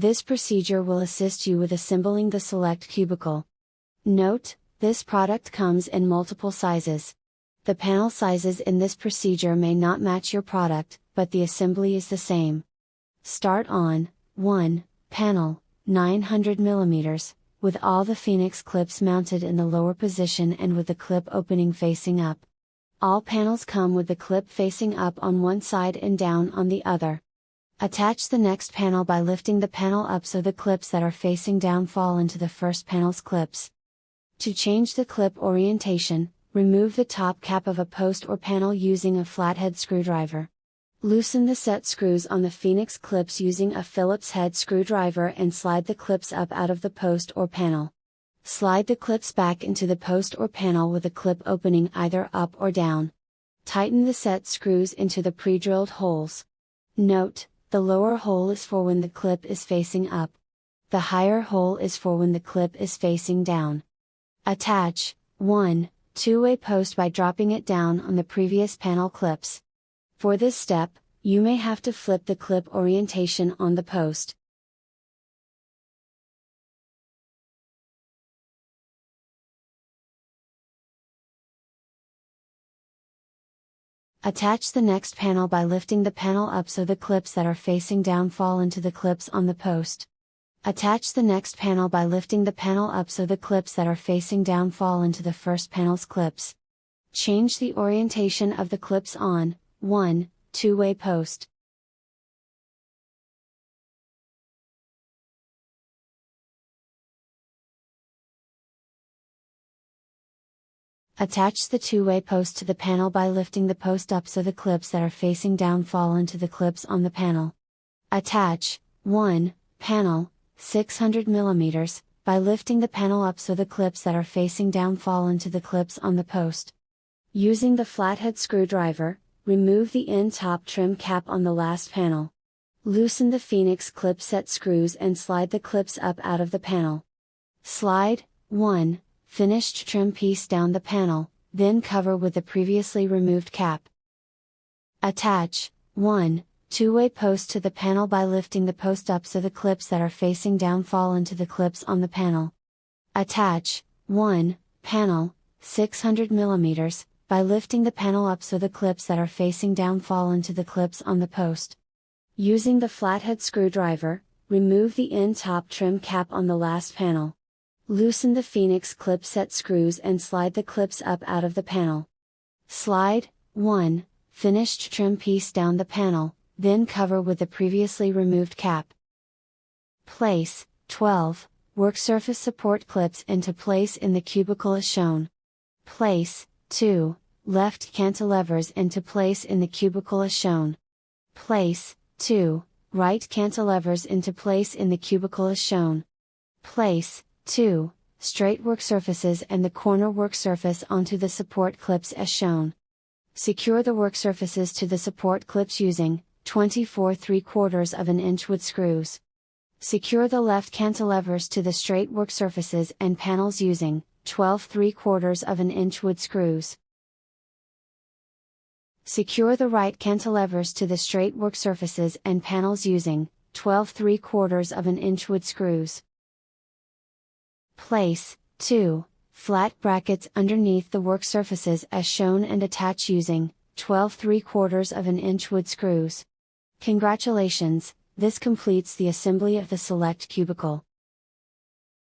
This procedure will assist you with assembling the Select Cubicle. Note, this product comes in multiple sizes. The panel sizes in this procedure may not match your product, but the assembly is the same. Start on 1. Panel, 900 mm, with all the Phoenix clips mounted in the lower position and with the clip opening facing up. All panels come with the clip facing up on one side and down on the other. Attach the next panel by lifting the panel up so the clips that are facing down fall into the first panel's clips. To change the clip orientation, remove the top cap of a post or panel using a flathead screwdriver. Loosen the set screws on the Phoenix clips using a Phillips head screwdriver and slide the clips up out of the post or panel. Slide the clips back into the post or panel with the clip opening either up or down. Tighten the set screws into the pre-drilled holes. Note, the lower hole is for when the clip is facing up. The higher hole is for when the clip is facing down. Attach 1. Two-way post by dropping it down on the previous panel clips. For this step, you may have to flip the clip orientation on the post. Attach the next panel by lifting the panel up so the clips that are facing down fall into the clips on the post. Attach the next panel by lifting the panel up so the clips that are facing down fall into the first panel's clips. Change the orientation of the clips on 1. Two-way post. Attach the two-way post to the panel by lifting the post up so the clips that are facing down fall into the clips on the panel. Attach 1. Panel, 600 mm, by lifting the panel up so the clips that are facing down fall into the clips on the post. Using the flathead screwdriver, remove the end top trim cap on the last panel. Loosen the Phoenix clip set screws and slide the clips up out of the panel. Slide 1. Finished trim piece down the panel, then cover with the previously removed cap. Attach 1. Two-way post to the panel by lifting the post up so the clips that are facing down fall into the clips on the panel. Attach 1. Panel, 600 mm, by lifting the panel up so the clips that are facing down fall into the clips on the post. Using the flathead screwdriver, remove the end top trim cap on the last panel. Loosen the Phoenix clip set screws and slide the clips up out of the panel. Slide 1. Finished trim piece down the panel, then cover with the previously removed cap. Place 12. Work surface support clips into place in the cubicle as shown. Place 2. Left cantilevers into place in the cubicle as shown. Place 2. Right cantilevers into place in the cubicle as shown. Place 2. Straight work surfaces and the corner work surface onto the support clips as shown. Secure the work surfaces to the support clips using 24 3/4 inch wood screws. Secure the left cantilevers to the straight work surfaces and panels using 12 3/4 inch wood screws. Secure the right cantilevers to the straight work surfaces and panels using 12 3/4 inch wood screws. Place 2. Flat brackets underneath the work surfaces as shown and attach using 12 3/4 inch wood screws. Congratulations, this completes the assembly of the Select Cubicle.